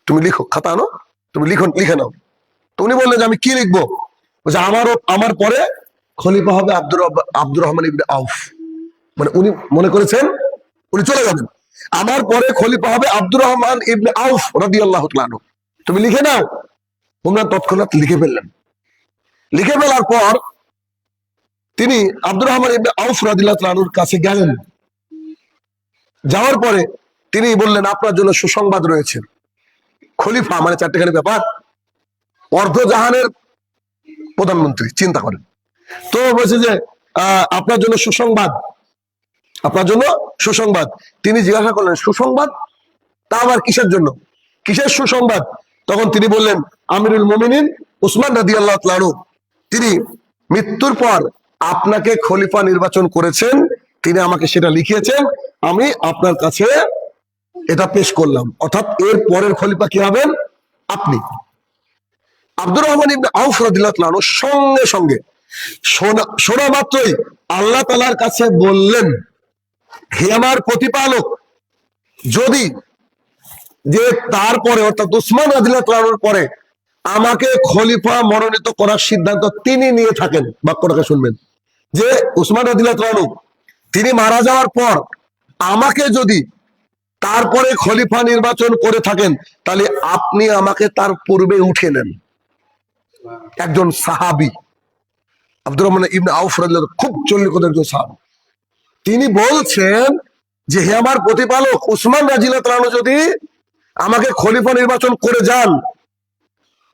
তুমি লিখো, খাতা আনো, তুমি লিখে নাও। তো উনি বললেন যে আমি কি লিখবো? বলছে আমার পরে খলিফা হবে আব্দুর রহমান ইবনে আউফ। মানে উনি মনে করেছেন উনি চলে যাবেন, আমার পরে খলিফা হবে আব্দুর রহমান ইবনে আউফ রাদিয়াল্লাহু তাআলা আনহু, তুমি লিখে নাও। হুমরান তৎক্ষণাৎ লিখে ফেললেন। লিখে ফেলার পর তিনি আব্দুর রহমান ইবনে আউফ রাদিয়াল্লাহু তাআলা আনহুর কাছে গেলেন। যাওয়ার পরে তিনি বললেন, আপনার জন্য সুসংবাদ রয়েছে। খলিফা মানে চারটেখানি ব্যাপার, অর্ধজাহানের প্রধানমন্ত্রী, চিন্তা করেন। তো বলছে যে আপনার জন্য সুসংবাদ, আপনার জন্য সুসংবাদ। তিনি জিজ্ঞাসা করলেন, সুসংবাদ? তা আবার কিসের জন্য, কিসের সুসংবাদ? তখন তিনি বললেন, আমিরুল মুমিনিন উসমান রাদিয়াল্লাহু তাআলা আনহু তিনি মৃত্যুর পর আপনাকে খলিফা নির্বাচন করেছেন, তিনি আমাকে সেটা লিখিয়েছেন, আমি আপনার কাছে এটা পেশ করলাম। অর্থাৎ এর পরের খলিফা কি হবেন? আপনি। আব্দুর রহমান ইবনে আউফ রাদিয়াল্লাহু তাআলা আনহু সঙ্গে সঙ্গে শোনা মাত্রই আল্লাহ তাআলার কাছে বললেন, হে আমার প্রতিপালক, যদি যে তারপরে অর্থাৎ উসমান রাদিয়াল্লাহু তাআলার পরে আমাকে খলিফা মনোনীত করার সিদ্ধান্ত তিনি নিয়ে থাকেন, বাক্যটাকে শুনবেন, যে উসমান রাদিয়াল্লাহু তাআলা তিনি মারা যাওয়ার পর আমাকে যদি তারপরে খলিফা নির্বাচন করে থাকেন, তাহলে আপনি আমাকে তার পূর্বে উঠে নেন। একজন সাহাবী, আব্দুর রহমান ইবনে আউফ রাদিয়াল্লাহু খুব চল্লিকদের একজন সাহাবী, তিনি বলছেন যে হে আমার প্রতিপালক, উসমান রাদিয়াল্লাহু তাআলা যদি আমাকে খলিফা নির্বাচন করে যান,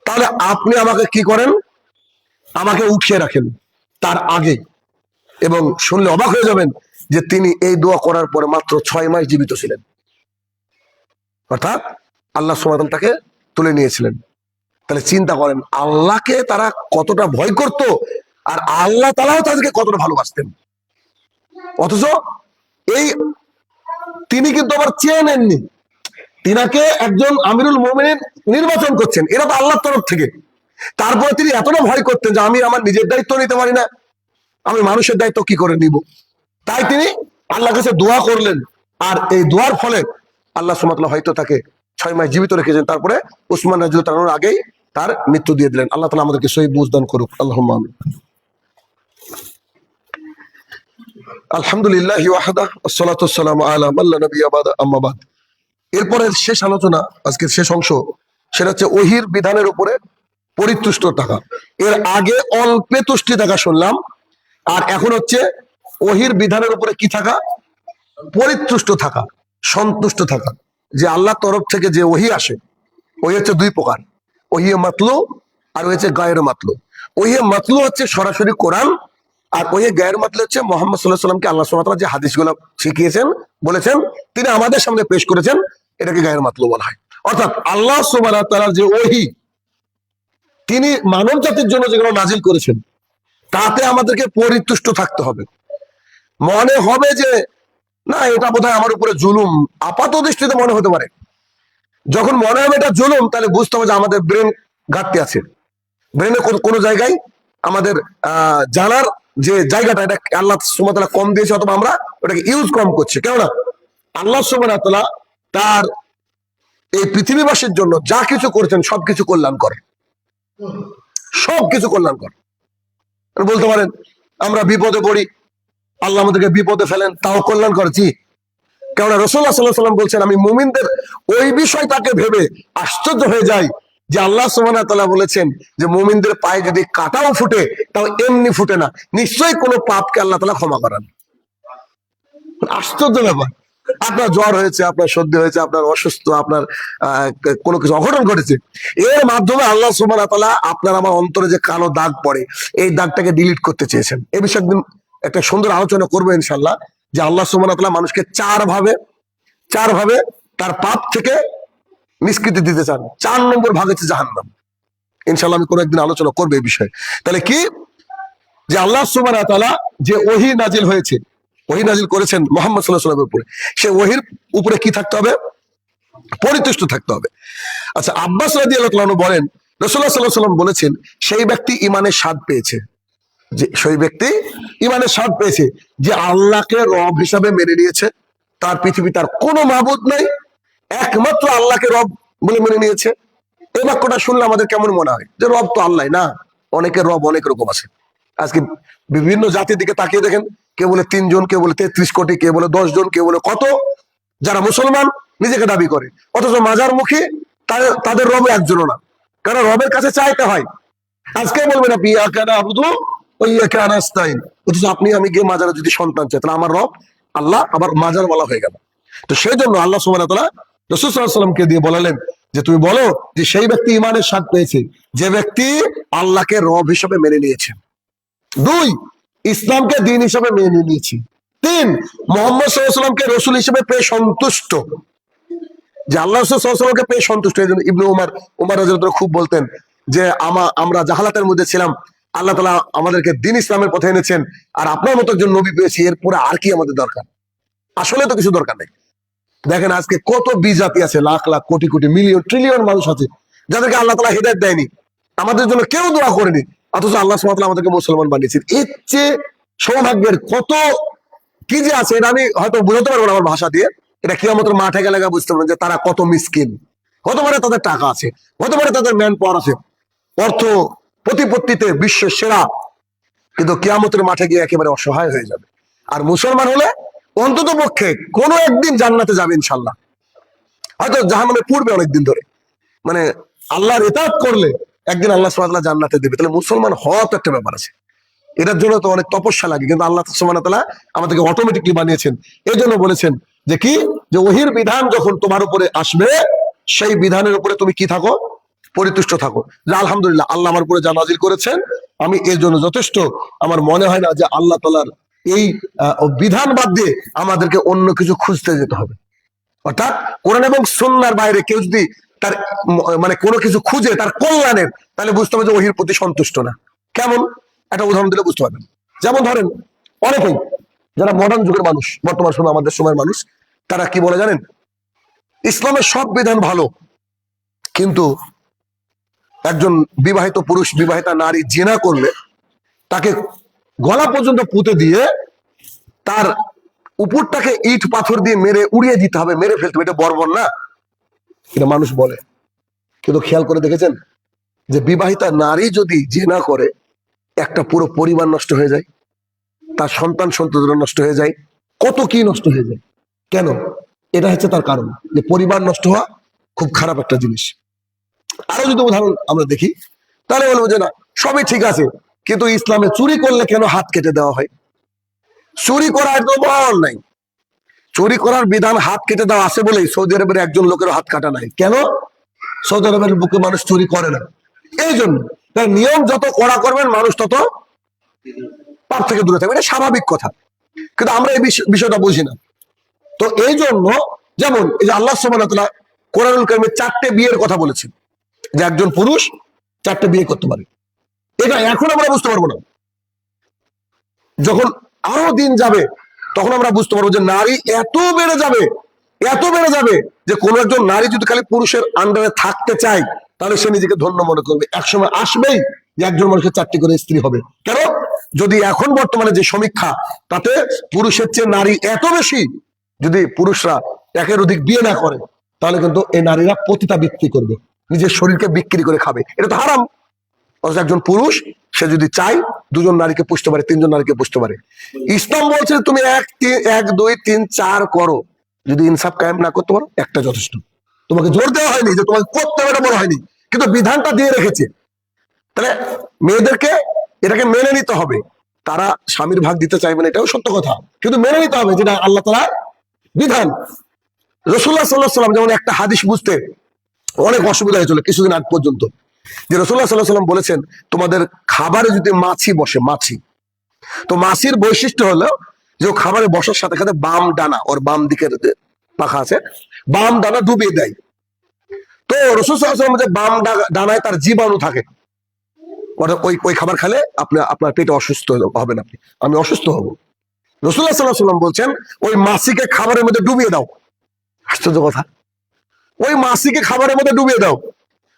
তাহলে আপনি আমাকে কি করেন? আমাকে উঠিয়ে রাখেন তার আগে। এবং শুনলে অবাক হয়ে যাবেন যে তিনি এই দোয়া করার পরে মাত্র 6 মাস জীবিত ছিলেন। অর্থাৎ আল্লাহ সুবহানাহু ওয়া তাআলা তাকে তুলে নিয়েছিলেন। তাহলে চিন্তা করেন আল্লাহকে তারা কতটা ভয় করত, আর আল্লাহ তাআলাও তাদেরকে কতটা ভালোবাসতেন। অথচ এই তিনি কিন্তু আবার চেয়ে নেননি, তিনাকে একজন আমিরুল মুমিনিন নির্বাচন করছেন, এরা তো আল্লাহর তরফ থেকে। তারপরে তিনি এতটা ভয় করতেন যে আমি আমার নিজের দায়িত্ব নিতে পারি না, আমি মানুষের দায়িত্ব কি করে নিব। তাই তিনি আল্লাহর কাছে দোয়া করলেন, আর এই দোয়ার ফলে আল্লাহ সুবহানাহু ওয়া তাআলা হয়তো তাকে 6 মাস জীবিত রেখেছেন। তারপরে উসমান রাদিয়াল্লাহু তাআলার আগেই তার মৃত্যু দিয়ে দিলেন। আল্লাহ তাআলা আমাদেরকে সহিহ বুঝ দান করুক, আল্লাহুম্মা আমিন। আলহামদুলিল্লাহি ওয়াহদা ওয়াসসালাতু ওয়াসসালামু আলা মান লা নাবিয়্যা বাদা আম্মা বাদ। এরপরের শেষ আলোচনা, আজকের শেষ অংশ, সেটা হচ্ছে ওহীর বিধানের উপরে পরিতুষ্ট থাকা। এর আগে অল্পে তুষ্টি থাকা শুনলাম, আর এখন হচ্ছে ওহীর বিধানের উপরে কি থাকা? পরিতুষ্ট থাকা, সন্তুষ্ট থাকা। যে আল্লাহর তরফ থেকে যে ওহী আসে, ওহী হচ্ছে দুই প্রকার, ওহী মাতলু আর হচ্ছে গায়র মাতলু। ওহী মাতলু হচ্ছে সরাসরি কোরআন, আর ওহী গায়র মাতলু হচ্ছে মুহাম্মদ সাল্লাল্লাহু আলাইহি ওয়াসাল্লামকে আল্লাহ সুবহানাহু ওয়া তাআলা যে হাদিসগুলো শিখিয়েছেন, বলেছেন, তিনি আমাদের সামনে পেশ করেছেন, এটাকে গায়র মাতলু বলা হয়। অর্থাৎ আল্লাহ সুবহানাহু ওয়া তাআলার যে ওহী তিনি মানব জাতির জন্য যেগুলো নাজিল করেছেন, তাতে আমাদেরকে পরিতুষ্ট থাকতে হবে। মনে হবে যে না, এটা বোধহয় আমার উপরে জুলুম, আপাত দৃষ্টিতে মনে হতে পারে। যখন মনে হবে এটা জুলুম, তাহলে বুঝতে হবে যে আমাদের ব্রেন ঘাটতি আছে, ব্রেনে কোনো জায়গায় আমাদের জানার যে জায়গাটা, এটা আল্লাহ সুবহানাহু ওয়া তাআলা কম দিয়েছে, অথবা আমরা ওটাকে ইউজ কম করছি। কেননা আল্লাহ সুবহানাহু ওয়া তাআলা তার এই পৃথিবীবাসীর জন্য যা কিছু করেছেন সবকিছু কল্যাণকর, সবকিছু কল্যাণকর। বলতে পারেন আমরা বিপদে পড়ি, আল্লাহ আমাদেরকে বিপদে ফেলেন, তাও কল্যাণ করেছি। কেননা রাসূলুল্লাহ সাল্লাল্লাহু আলাইহি ওয়াসাল্লাম বলছেন, আমি মুমিনদের ওই বিষয়টাকে ভেবে আশ্চর্য হয়ে যাই যে আল্লাহ সুবহানাহু ওয়া তাআলা বলেছেন যে মুমিনদের পায়ে যদি কাঁটাও ফুটে, তাও এমনি ফুটে না, নিশ্চয়ই কোনো পাপকে আল্লাহ তাআলা ক্ষমা করেন। আশ্চর্য ব্যাপার। আপনার জ্বর হয়েছে, আপনার সর্দি হয়েছে, আপনার অসুস্থ, আপনার কোনো কিছু অঘটন ঘটেছে, এর মাধ্যমে আল্লাহ সুবহানাহু ওয়া তাআলা আপনার আমার অন্তরে যে কালো দাগ পড়ে, এই দাগটাকে ডিলিট করতে চেয়েছেন। এই বিষয়ে একদিন একটা সুন্দর আলোচনা করবো ইনশাআল্লাহ, যে আল্লাহ সুবহানাহু ওয়া তাআলা মানুষকে চার ভাবে তার পাপ থেকে নিষ্কৃতি দিতে চান। 4 নম্বর ভাগ হচ্ছে জাহান্নাম। ইনশাআল্লাহ আমি কোনো একদিন আলোচনা করবো এই বিষয়ে। তাহলে কি, যে আল্লাহ সুবহানাহু ওয়া তাআলা যে ওহী নাজিল হয়েছে, ওহী নাজিল করেছেন মুহাম্মদ সাল্লাল্লাহু আলাইহি ওয়াসাল্লামের উপরে, সে ওহীর উপরে কি থাকতে হবে? পরিতুষ্ট থাকতে হবে। আচ্ছা, আব্বাস রাদিয়াল্লাহু তাআলা বলেন, রাসূলুল্লাহ সাল্লাল্লাহু আলাইহি ওয়াসাল্লাম বলেছেন, সেই ব্যক্তি ঈমানের স্বাদ পেয়েছে, যে সেই ব্যক্তি ঈমানের স্বাদ পেয়েছে যে আল্লাহকে রব হিসাবে মেনে নিয়েছে, তার পৃথিবী তার কোনো মাবুদ নাই, একমাত্র আল্লাহকে রব বলে মেনে নিয়েছে। এই বাক্যটা শুনলে আমাদের কেমন মনে হয়? যে রব তো আল্লাহ না, অনেকের রব অনেক রকম আছে। আজকে বিভিন্ন জাতির দিকে তাকিয়ে দেখেন, কে বলে 3 জন, কে বলে 33 কোটি, কে বলে 10 জন, কে বলে কত, যারা মুসলমান নিজেকে দাবি করে, অথচ মাজার মুখী তাদের রব একজনও না। কারণ রবের কাছে চাইতে হয়। আজকে বলবেন আপনি ইয়াকা না'বুদু ওয়া ইয়াকা নাস্তাইন, অথচ আপনি আমি গিয়ে মাজারে যদি সন্তান চাই, তাহলে আমার রব আল্লাহ আবার মাজার বলা হয়ে গেল। তো সেই জন্য আল্লাহ সুবহানাহু ওয়া তাআলা রাসূল সাল্লাল্লাহু আলাইহি ওয়াসাল্লামকে দিয়ে বলালেন যে তুমি বলো যে সেই ব্যক্তি ঈমানের স্বাদ পেয়েছে যে ব্যক্তি আল্লাহকে রব হিসেবে মেনে নিয়েছে। 2, ইসলামকে দ্বীন হিসেবে মেনে নিয়েছি। 3, মুহাম্মদ সাল্লাল্লাহু আলাইহি ওয়াসাল্লামকে রাসূল হিসেবে পেয়ে সন্তুষ্ট, যে আল্লাহ রাসূল সাল্লাল্লাহু আলাইহি ওয়াসাল্লামকে পেয়ে সন্তুষ্ট। এই জন্য ইবনে উমর রাদিয়াল্লাহু আনহু খুব বলতেন যে আমরা জাহালাতের মধ্যে ছিলাম, আল্লাহ তাআলা আমাদেরকে দ্বীন ইসলামের পথে এনেছেন, আর আপনার মতো একজন নবী পেয়েছি, এরপরে আর কি আমাদের দরকার? আসলে তো কিছু দরকার নেই। দেখেন আজকে কত বিজাতি আছে, লাখ লাখ কোটি কোটি মিলিয়ন ট্রিলিয়ন মানুষ আছে, যাদেরকে আল্লাহ তাআলা হিদায়াত দেয়নি, আমাদের জন্য কেউ দোয়া করেনি, অথচ আল্লাহ সুবহানাহু ওয়া তাআলা আমাদেরকে মুসলমান বানিয়েছেন। এর চেয়ে সৌভাগ্যের কত কি যে আছে, এটা আমি হয়তো বুঝাতে পারবো না আমার ভাষা দিয়ে। এটা কিয়ামতের মাঠে গেলে বুঝতে পারবেন যে তারা কত মিসকিন। হতে পারে তাদের টাকা আছে, হতে পারে তাদের ম্যান পাওয়ার আছে, অর্থ প্রতিপত্তিতে বিশ্বের সেরা, কিন্তু কিয়ামতের মাঠে গিয়ে একেবারে অসহায় হয়ে যাবে। আর মুসলমান হলে অন্তত পক্ষে কোনো একদিন জান্নাতে যাবে ইনশাল্লাহ, হয়তো জাহান্নামে পূর্বে অনেকদিন ধরে, মানে আল্লাহর ইতাআত করলে একদিন আল্লাহ সুবহানাহু ওয়া তাআলা জান্নাতে দেবে। তাহলে মুসলমান হওয়া তো একটা ব্যাপার আছে, এটার জন্য তো অনেক তপস্যা লাগে, কিন্তু আল্লাহ সুবহানাহু ওয়া তাআলা আমাদেরকে অটোমেটিকলি বানিয়েছেন। এই জন্য বলেছেন যে কি, যে ওহীর বিধান যখন তোমার উপরে আসবে, সেই বিধানের উপরে তুমি কি থাকো? পরিতুষ্ট থাকো, যে আলহামদুলিল্লাহ আল্লাহ আমার উপরে যা নাজিল করেছেন আমি এর জন্য যথেষ্ট। আমার মনে হয় না যে আল্লাহ তাআলার এই বিধান বাদ দিয়ে আমাদেরকে অন্য কিছু খুঁজতে যেতে হবে। অর্থাৎ কোরআন এবং সুন্নাহর বাইরে কেউ যদি তার মানে কোনো কিছু খুঁজে তার কল্যাণের, তাহলে বুঝতে হবে যে ওহির প্রতি সন্তুষ্ট না। কেমন একটা উদাহরণ দিলে বুঝতে পারবেন। যেমন ধরেন অনেকেই যারা মডার্ন যুগের মানুষ, বর্তমান সময় আমাদের সময়ের মানুষ, তারা কি বলে জানেন? ইসলামের সব বিধান ভালো, কিন্তু একজন বিবাহিত পুরুষ বিবাহিতা নারী জিনা করলে তাকে গলা পর্যন্ত পুঁতে দিয়ে তার উপরটাকে ইট পাথর দিয়ে মেরে উড়িয়ে দিতে হবে, মেরে ফেলতে হবে, এটা বর্বর না? এটা মানুষ বলে। কিন্তু খেয়াল করে দেখেছেন যে বিবাহিতা নারী যদি জিনা করে একটা পুরো পরিবার নষ্ট হয়ে যায়, তার সন্তান সন্ততি নষ্ট হয়ে যায়, কত কি নষ্ট হয়ে যায়। কেন? এটা হচ্ছে তার কারণ, যে পরিবার নষ্ট হওয়া খুব খারাপ একটা জিনিস। আরো যদি উদাহরণ আমরা দেখি তাহলে বলবো যে না, সবই ঠিক আছে, কিন্তু ইসলামে চুরি করলে কেন হাত কেটে দেওয়া হয়? চুরি করা একদম নাই, চুরি করার বিধান হাত কেটে দেওয়া আছে বলেই সৌদি আরবের একজন লোকের হাত কাটা নাই। কেন? সৌদি আরবের বুকে মানুষ চুরি করে না, এই জন্য। নিয়ম যত কড়া করবেন মানুষ তত পাপ থেকে দূরে থাকবে, এটা স্বাভাবিক কথা। কিন্তু আমরা এই বিষয়টা বুঝি না। তো এই জন্য যেমন এই যে আল্লাহ সুবহানাহু ওয়া তাআলা কোরআনুল কারীমে 4টে বিয়ের কথা বলেছেন, যে একজন পুরুষ 4টে বিয়ে করতে পারে। এটা এখন আমরা বুঝতে পারবো না, যখন আরো দিন যাবে তখন আমরা বুঝতে পারবো যে নারী এত বেড়ে যাবে, এত বেড়ে যাবে যে কোন একজন নারী যদি খালি পুরুষের আন্ডারে থাকতে চায় তাহলে সে নিজেকে ধন্য মনে করবে। একসময় আসবেই যে একজন মানুষের 4টি করে স্ত্রী হবে। কেন? যদি এখন বর্তমানে যে সমীক্ষা, তাতে পুরুষের চেয়ে নারী এত বেশি, যদি পুরুষরা একের অধিক বিয়ে না করে তাহলে কিন্তু এই নারীরা পতিতাবৃত্তি করবে, নিজের শরীরকে বিক্রি করে খাবে। এটা তো হারাম। অথচ একজন পুরুষ সে যদি চাই 2জন নারীকে পুষতে পারে, 3জন নারীকে পুষতে পারে। ইসলাম বলছে তুমি 1 2 3 4 করো, যদি ইনসাফ কায়েম না করতে পারো একটা যথেষ্ট। তোমাকে জোর দেওয়া হয়নি যে তোমাকে করতে হবে, এটা বলা হয়নি, কিন্তু বিধানটা দিয়ে রেখেছে। তাহলে মেয়েদেরকে এটাকে মেনে নিতে হবে। তারা স্বামীর ভাগ দিতে চাইবে না, এটাও সত্য কথা, কিন্তু মেনে নিতে হবে যেটা আল্লাহ তাআলার বিধান। রাসূলুল্লাহ সাল্লাল্লাহু আলাইহি ওয়াসাল্লাম যেমন একটা হাদিস বুঝতে অনেক অসুবিধা হয়েছিল কিছুদিন আগ পর্যন্ত, যে রাসূলুল্লাহ সাল্লাল্লাহু আলাইহি ওয়াসাল্লাম বলেছেন তোমাদের খাবারে যদি মাছি বসে, মাছি, তো মাছির বৈশিষ্ট্য হলো যে ও খাবারে বসার সাথে সাথে বাম ডানা, ওর বাম দিকের পাখা আছে, বাম ডানা ডুবিয়ে দেয়। তো রাসূল সাল্লাল্লাহু আলাইহি ওয়াসাল্লাম যে বাম ডানায় তার জীবাণু থাকে, ওই খাবার খেলে আপনার পেটে অসুস্থ হবেন আপনি, আমি অসুস্থ হব। রাসূলুল্লাহ সাল্লাল্লাহু আলাইহি ওয়াসাল্লাম বলছেন ওই মাছিকে খাবারের মধ্যে ডুবিয়ে দাও। আশ্চর্য কথা, ওই মাছিকে খাবারের মধ্যে ডুবিয়ে দাও।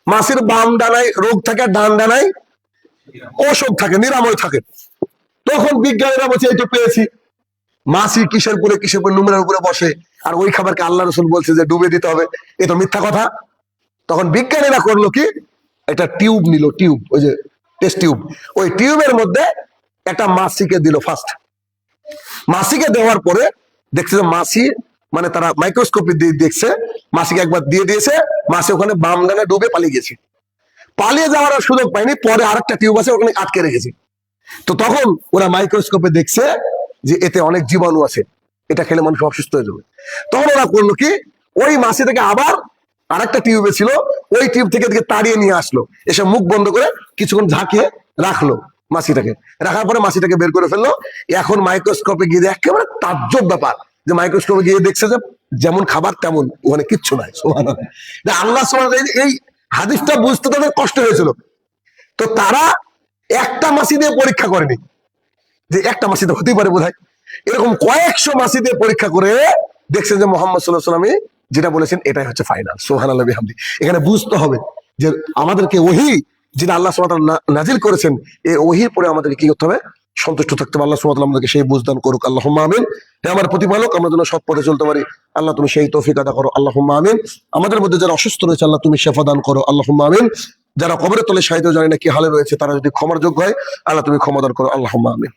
মাছির বাম ডানায় রোগ থাকে, ডান ডানায় অসুখ থাকে, নিরাময় থাকে। তখন বিজ্ঞানীরা বলছে এইটা পেয়েছি, মাছি কিসের উপরে নোংরার উপরে বসে, আর ওই খাবারকে আল্লাহ রাসূল বলছে যে ডুবিয়ে দিতে হবে, এ তো মিথ্যা কথা। তখন বিজ্ঞানীরা করলো কি, একটা টিউব নিল, টিউব, ওই যে টেস্ট টিউব, ওই টিউবের মধ্যে একটা মাছিকে দিল। ফার্স্ট মাছিকে দেওয়ার পরে দেখছে যে মাছি, মানে তারা মাইক্রোস্কোপে দিয়ে দেখছে, মাছিকে একবার দিয়ে দিয়েছে, মাছি ওখানে বাম ডানে ডুবে পালিয়ে গেছে। পালিয়ে যাওয়ার আর সুযোগ পায়নি, পরে আরেকটা টিউব আছে ওখানে আটকে রেখেছে। তো তখন ওরা মাইক্রোস্কোপে দেখছে যে এতে অনেক জীবাণু আছে, এটা খেলে মানুষ অসুস্থ হয়ে যাবে। তখন ওরা করলো কি, ওই মাছি থেকে আবার আরেকটা টিউবে ছিল, ওই টিউব থেকে তাড়িয়ে নিয়ে আসলো, এসে মুখ বন্ধ করে কিছুক্ষণ ঝাঁকিয়ে রাখলো মাছিটাকে। রাখার পরে মাছিটাকে বের করে ফেললো। এখন মাইক্রোস্কোপে গিয়ে একেবারে তাজ্জব ব্যাপার, যে মাইক্রোস্কোপে গিয়ে দেখছে যে যেমন খাবার তেমন, ওখানে কিচ্ছু নাই। সুবহানাল্লাহ। আল্লাহ সুবহানাহু এই হাদিসটা বুঝতে তাদের কষ্ট হয়েছিল। তো তারা একটা মাছি দিয়ে পরীক্ষা করেনি, যে একটা মাছিতে হতেই পারে বোধহয়, এরকম কয়েকশো মাছি দিয়ে পরীক্ষা করে দেখছেন যে মুহাম্মদ সাল্লাল্লাহু আলাইহি ওয়াসাল্লাম যেটা বলেছেন এটাই হচ্ছে ফাইনাল। সুবহানাল্লাহ বিহামদি। এখানে বুঝতে হবে যে আমাদেরকে ওহী যেটা আল্লাহ সুবহানাহু ওয়া তাআলা নাজিল করেছেন, এই ওহীর পরে আমাদেরকে কি করতে হবে? সন্তুষ্ট থাকতে হবে। আল্লাহ সুবহানাহু ওয়া তাআলা আমাদেরকে সেই বুঝদান করুক। আল্লাহুম্মা আমিন। হে আমার প্রতিপালক, আমরা যেন সৎ পথে চলতে পারি, আল্লাহ তুমি সেই তৌফিক আদা করো। আল্লাহুম্মা আমিন। আমাদের মধ্যে যারা অসুস্থ রয়েছে আল্লাহ তুমি শিফা দান করো। আল্লাহুম্মা আমিন। যারা কবরের তলে শায়িত জানি না কি হালে রয়েছে, তারা যদি ক্ষমার যোগ্য হয় আল্লাহ তুমি ক্ষমা দান করো। আল্লাহুম্মা আমিন।